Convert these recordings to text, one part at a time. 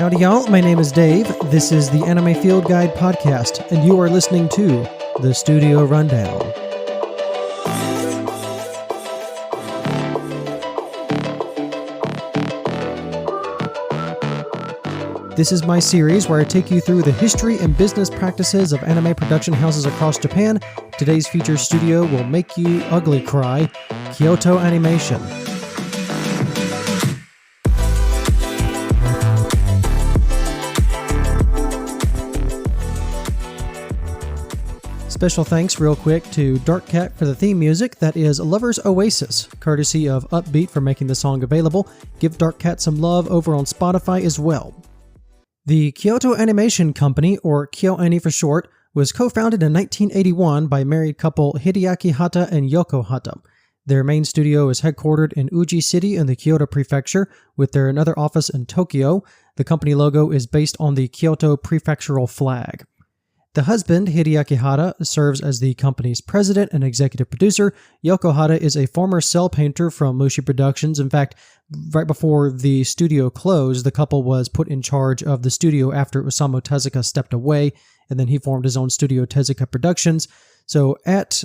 Howdy y'all, my name is Dave, this is the Anime Field Guide podcast, and you are listening to the Studio Rundown. This is my series where I take you through the history and business practices of anime production houses across Japan. Today's featured studio will make you ugly cry, Kyoto Animation. Special thanks real quick to Dark Cat for the theme music. That is Lover's Oasis, courtesy of Upbeat for making the song available. Give Dark Cat some love over on Spotify as well. The Kyoto Animation Company, or KyoAni for short, was co-founded in 1981 by married couple Hideaki Hata and Yoko Hata. Their main studio is headquartered in Uji City in the Kyoto Prefecture, with their another office in Tokyo. The company logo is based on the Kyoto prefectural flag. The husband, Hideaki Hata, serves as the company's president and executive producer. Yoko Hata is a former cell painter from Mushi Productions. In fact, right before the studio closed, the couple was put in charge of the studio after Osamu Tezuka stepped away, and then he formed his own studio, Tezuka Productions. So at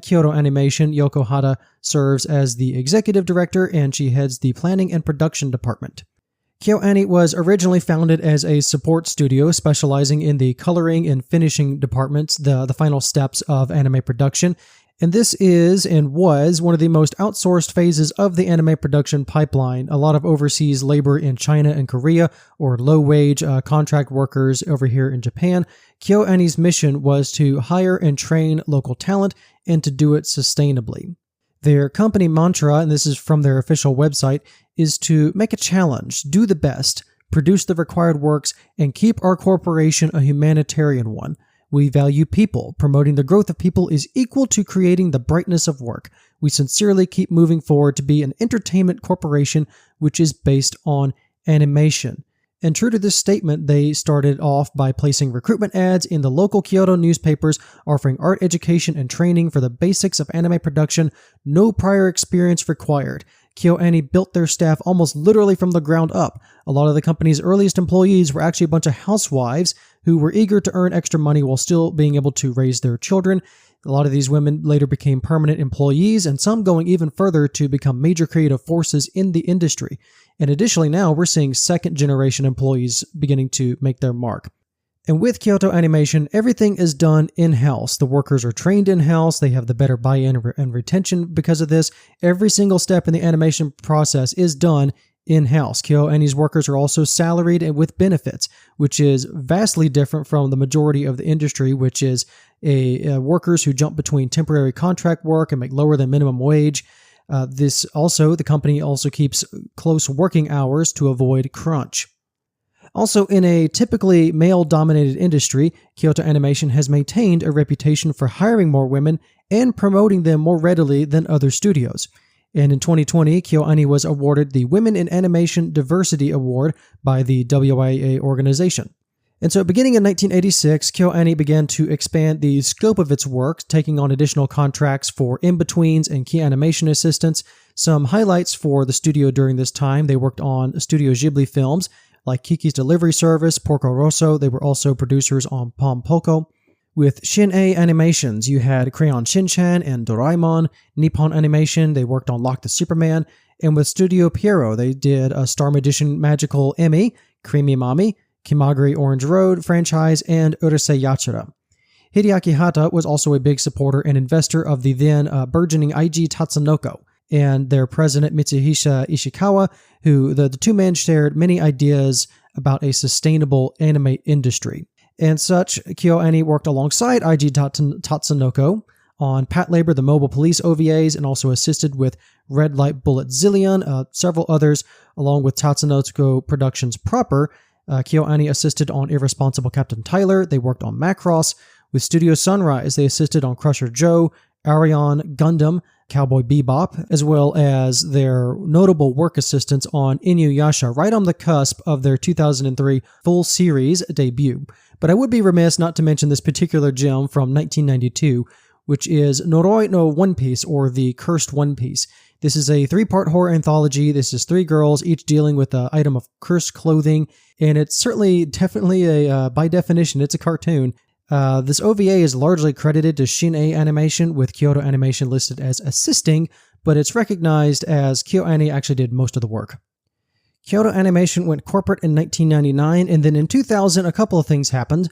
Kyoto Animation, Yoko Hata serves as the executive director, and she heads the planning and production department. KyoAni was originally founded as a support studio specializing in the coloring and finishing departments, the final steps of anime production, and this is and was one of the most outsourced phases of the anime production pipeline. A lot of overseas labor in China and Korea, or low-wage contract workers over here in Japan. KyoAni's mission was to hire and train local talent and to do it sustainably. Their company mantra, and this is from their official website, is to make a challenge, do the best, produce the required works, and keep our corporation a humanitarian one. We value people. Promoting the growth of people is equal to creating the brightness of work. We sincerely keep moving forward to be an entertainment corporation which is based on animation. And true to this statement, they started off by placing recruitment ads in the local Kyoto newspapers, offering art education and training for the basics of anime production, no prior experience required. KyoAni built their staff almost literally from the ground up. A lot of the company's earliest employees were actually a bunch of housewives who were eager to earn extra money while still being able to raise their children. A lot of these women later became permanent employees, and some going even further to become major creative forces in the industry. And additionally, now we're seeing second-generation employees beginning to make their mark. And with Kyoto Animation, everything is done in-house. The workers are trained in-house. They have the better buy-in and retention because of this. Every single step in the animation process is done in-house. KyoAni's workers are also salaried and with benefits, which is vastly different from the majority of the industry, which is workers who jump between temporary contract work and make lower than minimum wage. The company also keeps close working hours to avoid crunch. Also, in a typically male-dominated industry, Kyoto Animation has maintained a reputation for hiring more women and promoting them more readily than other studios. And in 2020, KyoAni was awarded the Women in Animation Diversity Award by the WIA organization. And so beginning in 1986, KyoAni began to expand the scope of its work, taking on additional contracts for in-betweens and key animation assistants. Some highlights for the studio during this time: they worked on Studio Ghibli films like Kiki's Delivery Service, Porco Rosso. They were also producers on Pom Poko. With Shin-Ei Animations, you had Crayon Shin-Chan and Doraemon. Nippon Animation, they worked on Lock the Superman. And with Studio Pierrot, they did a Star Magician Magical Emmy, Creamy Mami, Kimagure Orange Road franchise, and Urusei Yatsura. Hideaki Hata was also a big supporter and investor of the then burgeoning IG Tatsunoko, and their president Mitsuhisa Ishikawa, who the two men shared many ideas about a sustainable anime industry. And such, KyoAni worked alongside IG Tatsunoko on Patlabor, the Mobile Police OVAs, and also assisted with Red Light Bullet Zillion, several others, along with Tatsunoko Productions proper. KyoAni assisted on Irresponsible Captain Tyler. They worked on Macross. With Studio Sunrise, they assisted on Crusher Joe, Arion, Gundam, Cowboy Bebop, as well as their notable work assistants on Inuyasha, right on the cusp of their 2003 full series debut. But I would be remiss not to mention this particular gem from 1992, which is Noroi no One Piece, or the Cursed One Piece. This is a 3-part horror anthology. This is 3 girls, each dealing with an item of cursed clothing, and it's certainly, definitely by definition, it's a cartoon. This OVA is largely credited to Shin-ei Animation, with Kyoto Animation listed as assisting, but it's recognized as KyoAni actually did most of the work. Kyoto Animation went corporate in 1999, and then in 2000, a couple of things happened.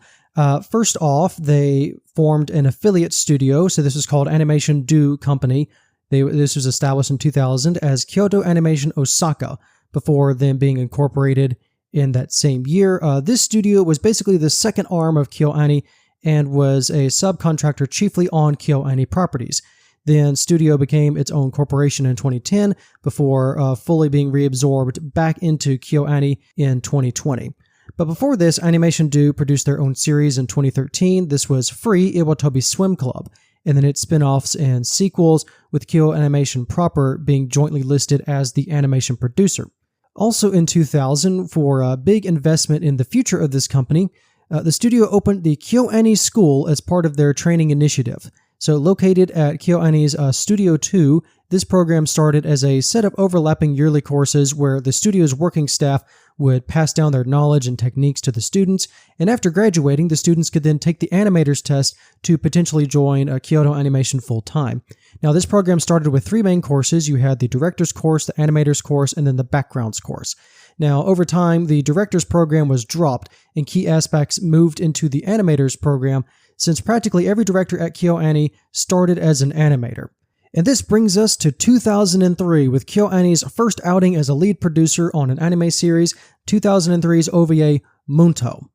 First off, they formed an affiliate studio, so this is called Animation Do Company. This was established in 2000 as Kyoto Animation Osaka, before them being incorporated in that same year. This studio was basically the second arm of KyoAni and was a subcontractor chiefly on KyoAni properties. Then studio became its own corporation in 2010 before fully being reabsorbed back into KyoAni in 2020. But before this, Animation Do produced their own series in 2013. This was Free Iwatobi Swim Club, and then its spin-offs and sequels, with Kyoto Animation proper being jointly listed as the animation producer. Also in 2000, for a big investment in the future of this company, the studio opened the KyoAni School as part of their training initiative. So located at KyoAni's Studio 2, this program started as a set of overlapping yearly courses where the studio's working staff would pass down their knowledge and techniques to the students, and after graduating, the students could then take the animator's test to potentially join Kyoto Animation full-time. Now, this program started with 3 main courses. You had the director's course, the animator's course, and then the backgrounds course. Now, over time, the director's program was dropped, and key aspects moved into the animator's program, since practically every director at KyoAni started as an animator. And this brings us to 2003, with KyoAni's first outing as a lead producer on an anime series, 2003's OVA Munto.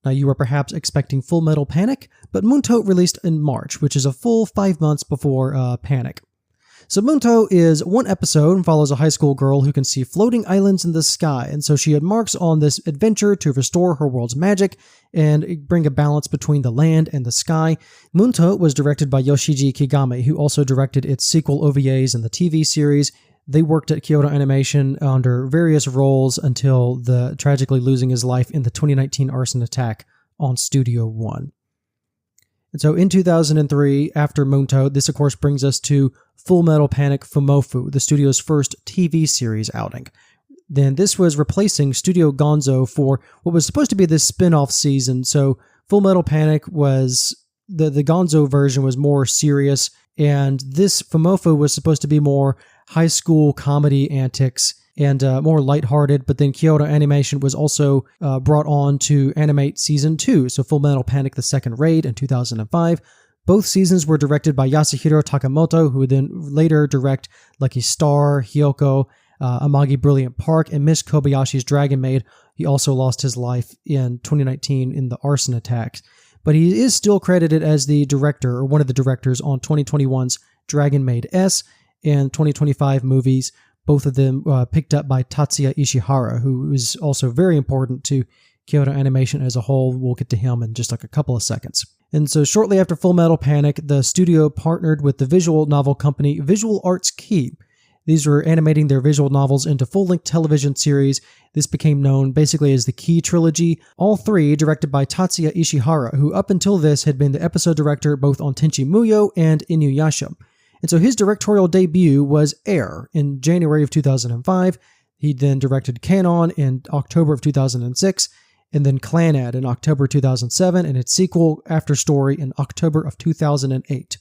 Now, you were perhaps expecting Full Metal Panic, but Munto released in March, which is a full 5 months before Panic. So Munto is 1 episode and follows a high school girl who can see floating islands in the sky, and so she embarks on this adventure to restore her world's magic and bring a balance between the land and the sky. Munto was directed by Yoshiji Kigame, who also directed its sequel OVAs and the TV series. They worked at Kyoto Animation under various roles until tragically losing his life in the 2019 arson attack on Studio One. And so in 2003, after Munto, this of course brings us to Full Metal Panic Fumofu, the studio's first TV series outing. Then this was replacing Studio Gonzo for what was supposed to be this spin-off season. So Full Metal Panic was, the Gonzo version was more serious, and this Fumofu was supposed to be more high school comedy antics and more lighthearted, but then Kyoto Animation was also brought on to animate Season 2, so Full Metal Panic: The Second Raid in 2005. Both seasons were directed by Yasuhiro Takamoto, who would then later direct Lucky Star, Hyoko, Amagi Brilliant Park, and Miss Kobayashi's Dragon Maid. He also lost his life in 2019 in the arson attacks. But he is still credited as the director, or one of the directors, on 2021's Dragon Maid S and 2025 movies, both of them picked up by Tatsuya Ishihara, who is also very important to Kyoto Animation as a whole. We'll get to him in just like a couple of seconds. And so shortly after Full Metal Panic, the studio partnered with the visual novel company Visual Arts Key. These were animating their visual novels into full-length television series. This became known basically as the Key Trilogy, all 3 directed by Tatsuya Ishihara, who up until this had been the episode director both on Tenchi Muyo and Inuyasha. And so his directorial debut was Air in January of 2005. He then directed Kanon in October of 2006, and then Clannad in October 2007, and its sequel, After Story, in October of 2008.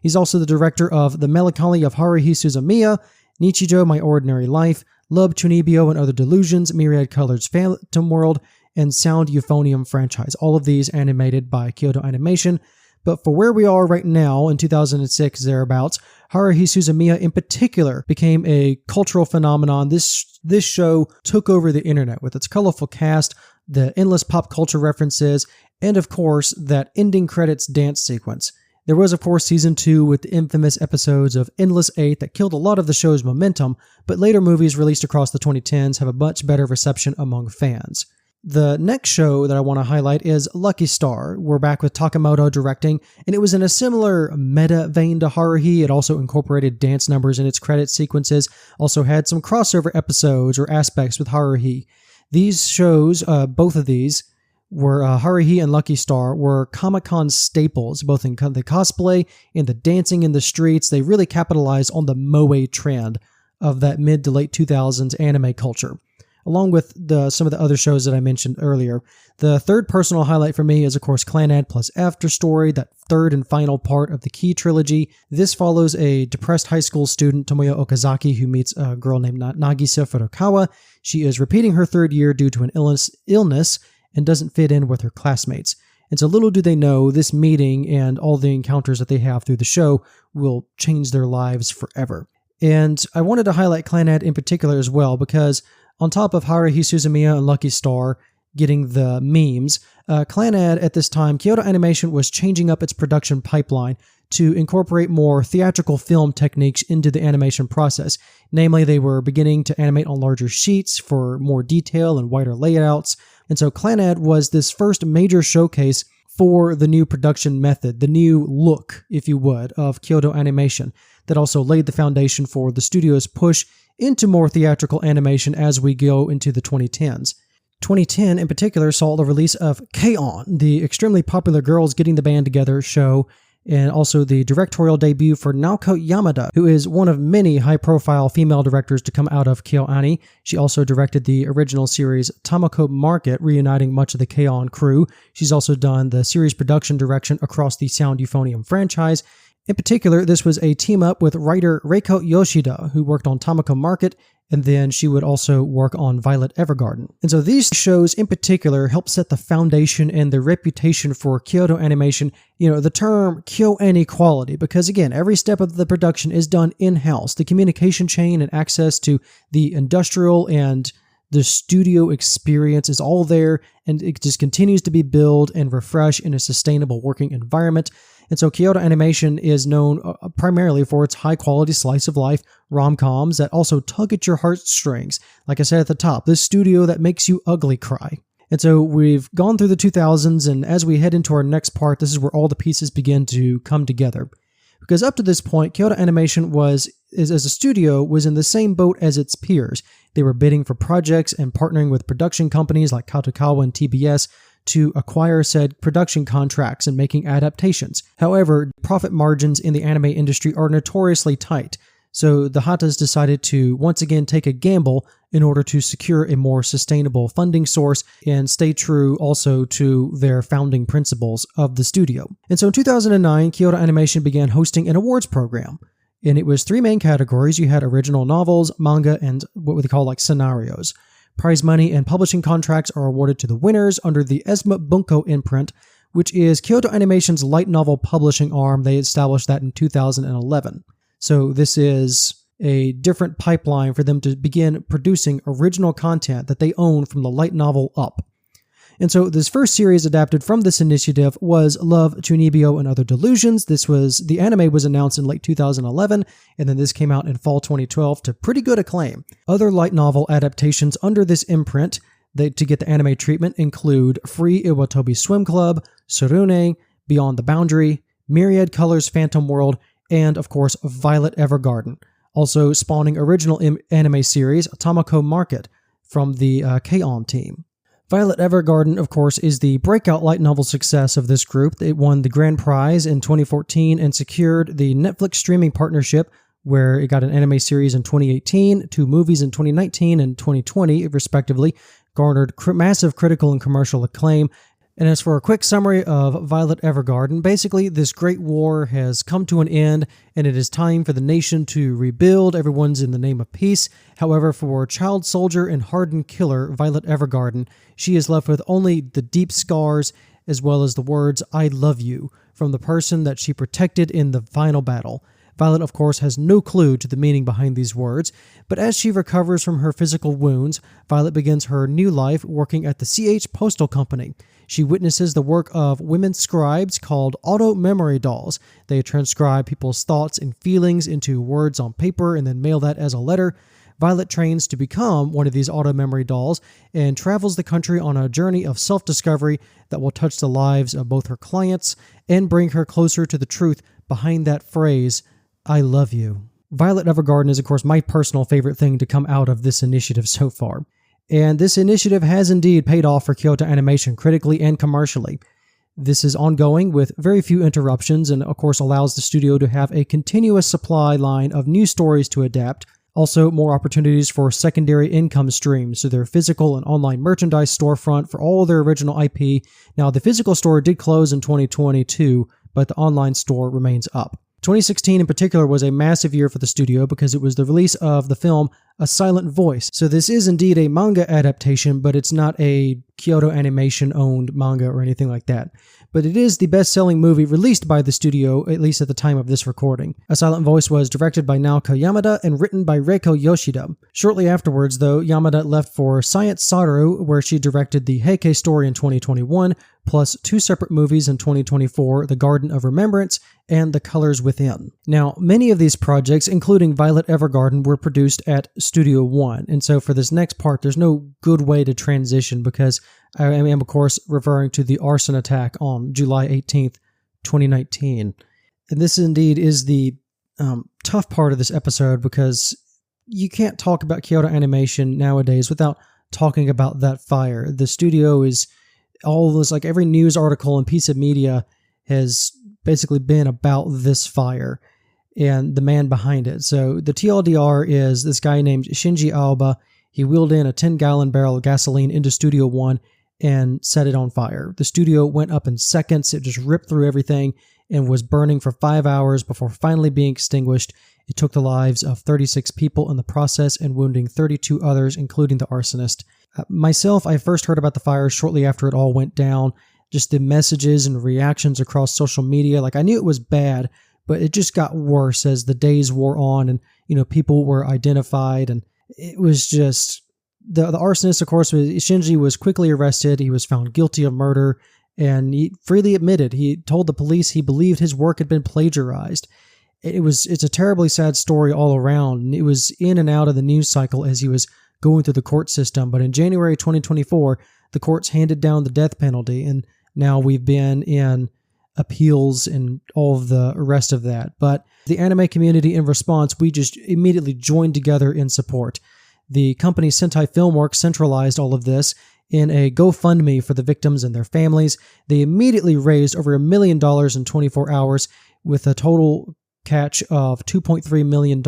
He's also the director of The Melancholy of Haruhi Suzumiya, Nichijou, My Ordinary Life, Love Chunibyo and Other Delusions, Myriad Colors Phantom World, and Sound Euphonium franchise. All of these animated by Kyoto Animation. But for where we are right now, in 2006 thereabouts, Haruhi Suzumiya in particular became a cultural phenomenon. This show took over the internet with its colorful cast, the endless pop culture references, and of course, that ending credits dance sequence. There was, of course, Season 2 with the infamous episodes of Endless 8 that killed a lot of the show's momentum, but later movies released across the 2010s have a much better reception among fans. The next show that I want to highlight is Lucky Star. We're back with Takamoto directing, and it was in a similar meta vein to Haruhi. It also incorporated dance numbers in its credit sequences, also had some crossover episodes or aspects with Haruhi. These shows, both of these, where Haruhi and Lucky Star were Comic-Con staples, both in the cosplay and the dancing in the streets. They really capitalized on the moe trend of that mid to late 2000s anime culture, along with some of the other shows that I mentioned earlier. The third personal highlight for me is, of course, Clannad plus After Story, that third and final part of the Key trilogy. This follows a depressed high school student, Tomoyo Okazaki, who meets a girl named Nagisa Furukawa. She is repeating her third year due to an illness and doesn't fit in with her classmates. And so little do they know, this meeting and all the encounters that they have through the show will change their lives forever. And I wanted to highlight Clannad in particular as well, because on top of Haruhi Suzumiya and Lucky Star getting the memes, Clannad at this time, Kyoto Animation was changing up its production pipeline to incorporate more theatrical film techniques into the animation process. Namely, they were beginning to animate on larger sheets for more detail and wider layouts. And so Clannad was this first major showcase for the new production method, the new look, if you would, of Kyoto Animation, that also laid the foundation for the studio's push into more theatrical animation as we go into the 2010s. 2010 in particular saw the release of K-On!, the extremely popular Girls Getting the Band Together show, and also the directorial debut for Naoko Yamada, who is one of many high-profile female directors to come out of KyoAni. She also directed the original series Tamako Market, reuniting much of the K-On! Crew. She's also done the series production direction across the Sound Euphonium franchise. In particular, this was a team-up with writer Reiko Yoshida, who worked on Tamako Market, and then she would also work on Violet Evergarden. And so these shows in particular help set the foundation and the reputation for Kyoto Animation, the term KyoAni quality, because again, every step of the production is done in-house. The communication chain and access to the industrial and the studio experience is all there, and it just continues to be built and refreshed in a sustainable working environment. And so Kyoto Animation is known primarily for its high-quality slice-of-life rom-coms that also tug at your heartstrings. Like I said at the top, this studio that makes you ugly cry. And so we've gone through the 2000s, and as we head into our next part, this is where all the pieces begin to come together. Because up to this point, Kyoto Animation as a studio was in the same boat as its peers. They were bidding for projects and partnering with production companies like Kadokawa and TBS to acquire said production contracts and making adaptations. However, profit margins in the anime industry are notoriously tight, so the Hatas decided to once again take a gamble in order to secure a more sustainable funding source and stay true also to their founding principles of the studio. And so in 2009, Kyoto Animation began hosting an awards program. And it was three main categories. You had original novels, manga, and what they call scenarios. Prize money and publishing contracts are awarded to the winners under the Esma Bunko imprint, which is Kyoto Animation's light novel publishing arm. They established that in 2011. So this is a different pipeline for them to begin producing original content that they own from the light novel up. And so this first series adapted from this initiative was Love, Chunibyo, and Other Delusions. The anime was announced in late 2011, and then this came out in fall 2012 to pretty good acclaim. Other light novel adaptations under this imprint to get the anime treatment include Free Iwatobi Swim Club, Surune, Beyond the Boundary, Myriad Colors Phantom World, and of course Violet Evergarden. Also spawning original anime series Tamako Market from the K-On! Team. Violet Evergarden, of course, is the breakout light novel success of this group. It won the grand prize in 2014 and secured the Netflix streaming partnership, where it got an anime series in 2018, 2 movies in 2019 and 2020, respectively, garnered massive critical and commercial acclaim. And as for a quick summary of Violet Evergarden, basically this great war has come to an end and it is time for the nation to rebuild. Everyone's in the name of peace. However, for child soldier and hardened killer Violet Evergarden, she is left with only the deep scars as well as the words, "I love you," from the person that she protected in the final battle. Violet, of course, has no clue to the meaning behind these words, but as she recovers from her physical wounds, Violet begins her new life working at the CH Postal Company. She witnesses the work of women scribes called auto-memory dolls. They transcribe people's thoughts and feelings into words on paper and then mail that as a letter. Violet trains to become one of these auto-memory dolls and travels the country on a journey of self-discovery that will touch the lives of both her clients and bring her closer to the truth behind that phrase, "I love you." Violet Evergarden is, of course, my personal favorite thing to come out of this initiative so far. And this initiative has indeed paid off for Kyoto Animation critically and commercially. This is ongoing with very few interruptions and, of course, allows the studio to have a continuous supply line of new stories to adapt. Also, more opportunities for secondary income streams to their physical and online merchandise storefront for all of their original IP. Now, the physical store did close in 2022, but the online store remains up. 2016 in particular was a massive year for the studio because it was the release of the film A Silent Voice. So this is indeed a manga adaptation, but it's not a Kyoto Animation owned manga or anything like that. But it is the best-selling movie released by the studio, at least at the time of this recording. A Silent Voice was directed by Naoko Yamada and written by Reiko Yoshida. Shortly afterwards, though, Yamada left for Science Saru, where she directed the Heike story in 2021, plus 2 separate movies in 2024, The Garden of Remembrance and The Colors Within. Now, many of these projects, including Violet Evergarden, were produced at Studio One, and so for this next part, there's no good way to transition because I am, of course, referring to the arson attack on July 18th, 2019. And this indeed is the tough part of this episode because you can't talk about Kyoto Animation nowadays without talking about that fire. The studio is all this, like every news article and piece of media has basically been about this fire and the man behind it. So the TLDR is this guy named Shinji Aoba. He wheeled in a 10-gallon barrel of gasoline into Studio One and set it on fire. The studio went up in seconds. It just ripped through everything and was burning for 5 hours before finally being extinguished. It took the lives of 36 people in the process and wounding 32 others, including the arsonist. Myself, I first heard about the fire shortly after it all went down. Just the messages and reactions across social media. Like, I knew it was bad, but it just got worse as the days wore on and, people were identified, and it was just... The arsonist, of course, Shinji was quickly arrested. He was found guilty of murder, and he freely admitted. He told the police he believed his work had been plagiarized. It's a terribly sad story all around, and it was in and out of the news cycle as he was going through the court system. But in January 2024, the courts handed down the death penalty, and now we've been in appeals and all of the rest of that. But the anime community, in response, we just immediately joined together in support. The company Sentai Filmworks centralized all of this in a GoFundMe for the victims and their families. They immediately raised over $1 million in 24 hours with a total catch of $2.3 million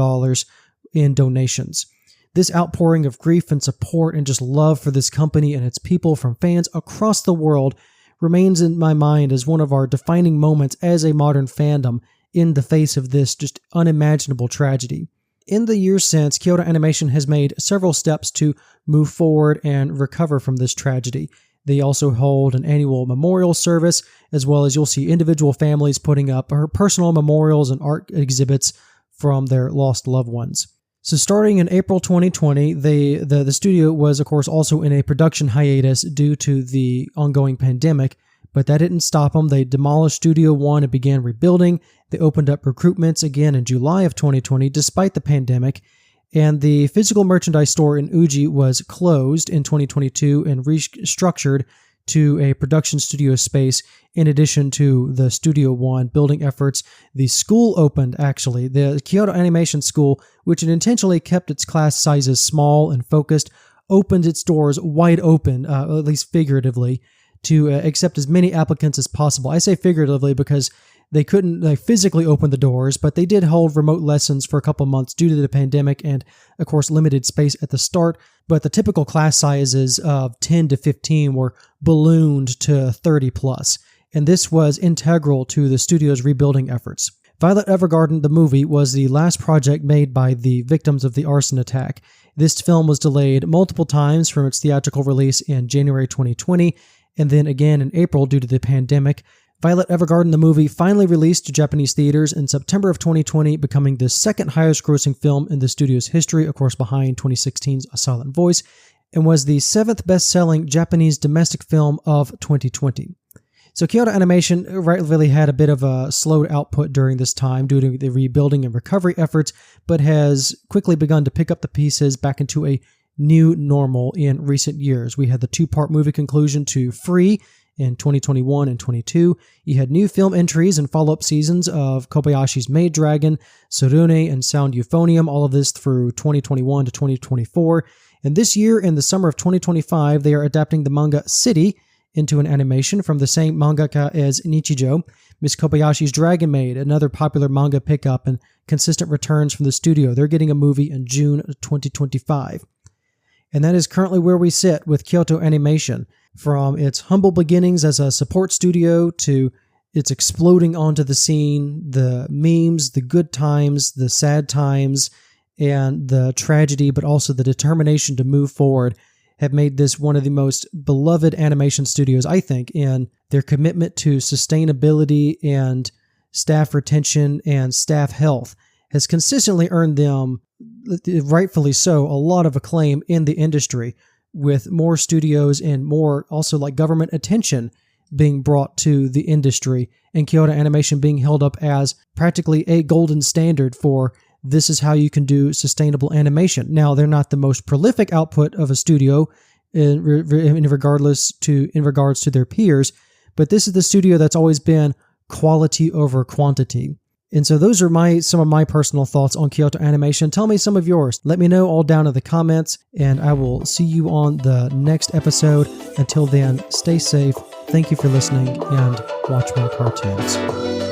in donations. This outpouring of grief and support and just love for this company and its people from fans across the world remains in my mind as one of our defining moments as a modern fandom in the face of this just unimaginable tragedy. In the years since, Kyoto Animation has made several steps to move forward and recover from this tragedy. They also hold an annual memorial service, as well as you'll see individual families putting up personal memorials and art exhibits from their lost loved ones. So starting in April 2020, the studio was, of course, also in a production hiatus due to the ongoing pandemic, but that didn't stop them. They demolished Studio One and began rebuilding. They opened up recruitments again in July of 2020, despite the pandemic. And the physical merchandise store in Uji was closed in 2022 and restructured to a production studio space in addition to the Studio One building efforts. The school opened, actually. The Kyoto Animation School, which had intentionally kept its class sizes small and focused, opened its doors wide open, at least figuratively, to accept as many applicants as possible. I say figuratively because they couldn't physically open the doors, but they did hold remote lessons for a couple months due to the pandemic and, of course, limited space at the start. But the typical class sizes of 10 to 15 were ballooned to 30 plus, and this was integral to the studio's rebuilding efforts. Violet Evergarden, the movie, was the last project made by the victims of the arson attack. This film was delayed multiple times from its theatrical release in January 2020, and then again in April due to the pandemic. Violet Evergarden, the movie, finally released to Japanese theaters in September of 2020, becoming the second highest grossing film in the studio's history, of course behind 2016's A Silent Voice, and was the 7th best-selling Japanese domestic film of 2020. So Kyoto Animation really had a bit of a slowed output during this time due to the rebuilding and recovery efforts, but has quickly begun to pick up the pieces back into a new normal in recent years. We had the 2-part movie conclusion to Free in 2021 and 22. You had new film entries and follow-up seasons of Kobayashi's Maid Dragon, Tsurune, and Sound Euphonium, all of this through 2021 to 2024. And this year, in the summer of 2025, they are adapting the manga City into an animation from the same mangaka as Nichijou. Ms. Kobayashi's Dragon Maid, another popular manga pickup and consistent returns from the studio. They're getting a movie in June of 2025. And that is currently where we sit with Kyoto Animation. From its humble beginnings as a support studio to its exploding onto the scene, the memes, the good times, the sad times, and the tragedy, but also the determination to move forward have made this one of the most beloved animation studios, I think, in their commitment to sustainability and staff retention and staff health has consistently earned them, rightfully so, a lot of acclaim in the industry, with more studios and more also like government attention being brought to the industry, and Kyoto Animation being held up as practically a golden standard for this is how you can do sustainable animation. Now, they're not the most prolific output of a studio in regards to their peers, but this is the studio that's always been quality over quantity. And so those are some of my personal thoughts on Kyoto Animation. Tell me some of yours. Let me know all down in the comments, and I will see you on the next episode. Until then, stay safe. Thank you for listening, and watch more cartoons.